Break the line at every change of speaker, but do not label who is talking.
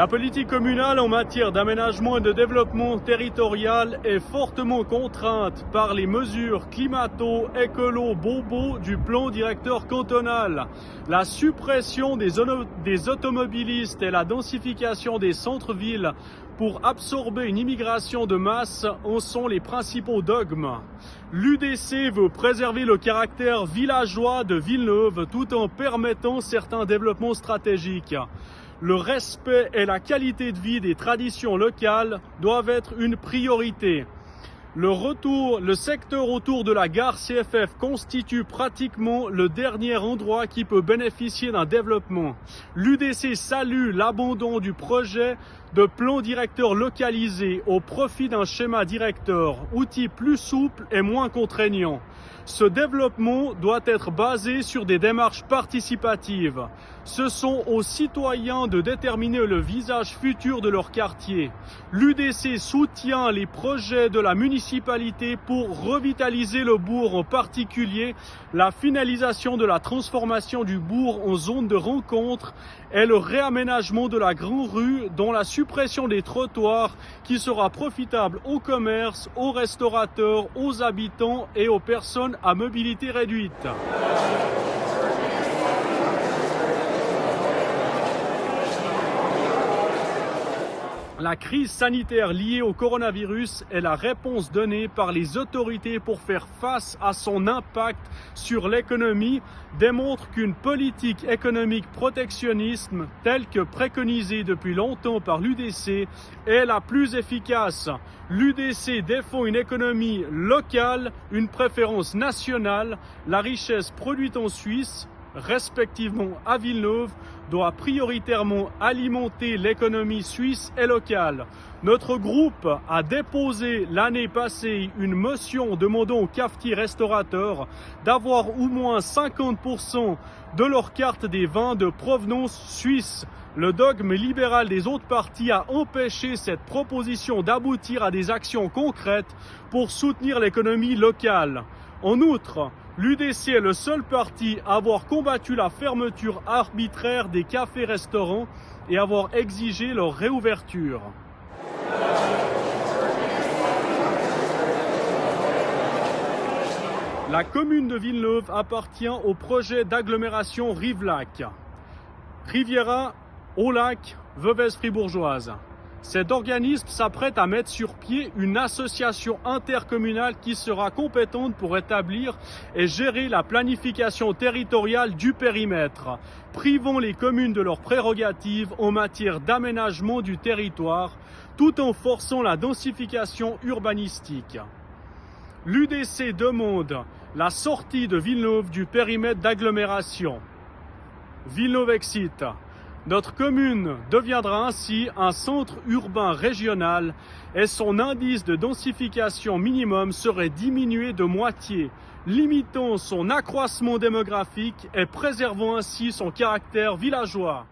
La politique communale en matière d'aménagement et de développement territorial est fortement contrainte par les mesures climato-écolo-bobo du plan directeur cantonal. La suppression des automobilistes et la densification des centres-villes pour absorber une immigration de masse en sont les principaux dogmes. L'UDC veut préserver le caractère villageois de Villeneuve tout en permettant certains développements stratégiques. Le respect et la qualité de vie des traditions locales doivent être une priorité. Le secteur autour de la gare CFF constitue pratiquement le dernier endroit qui peut bénéficier d'un développement. L'UDC salue l'abandon du projet de plan directeur localisé au profit d'un schéma directeur, outil plus souple et moins contraignant. Ce développement doit être basé sur des démarches participatives. Ce sont aux citoyens de déterminer le visage futur de leur quartier. L'UDC soutient les projets de la municipalité pour revitaliser le bourg, en particulier la finalisation de la transformation du bourg en zone de rencontre et le réaménagement de la grande rue, dont la suppression des trottoirs qui sera profitable aux commerces, aux restaurateurs, aux habitants et aux personnes à mobilité réduite. La crise sanitaire liée au coronavirus et la réponse donnée par les autorités pour faire face à son impact sur l'économie démontrent qu'une politique économique protectionniste telle que préconisée depuis longtemps par l'UDC est la plus efficace. L'UDC défend une économie locale, une préférence nationale. La richesse produite en Suisse, respectivement à Villeneuve, doit prioritairement alimenter l'économie suisse et locale. Notre groupe a déposé l'année passée une motion demandant aux cafetiers-restaurateurs d'avoir au moins 50% de leur carte des vins de provenance suisse. Le dogme libéral des autres partis a empêché cette proposition d'aboutir à des actions concrètes pour soutenir l'économie locale. En outre, l'UDC est le seul parti à avoir combattu la fermeture arbitraire des cafés-restaurants et avoir exigé leur réouverture. La commune de Villeneuve appartient au projet d'agglomération Rive-Lac, Riviera, Haut-Lac, Veuvez-Fribourgeoise. Cet organisme s'apprête à mettre sur pied une association intercommunale qui sera compétente pour établir et gérer la planification territoriale du périmètre, privant les communes de leurs prérogatives en matière d'aménagement du territoire, tout en forçant la densification urbanistique. L'UDC demande la sortie de Villeneuve du périmètre d'agglomération. Villeneuve exit. Notre commune deviendra ainsi un centre urbain régional et son indice de densification minimum serait diminué de moitié, limitant son accroissement démographique et préservant ainsi son caractère villageois.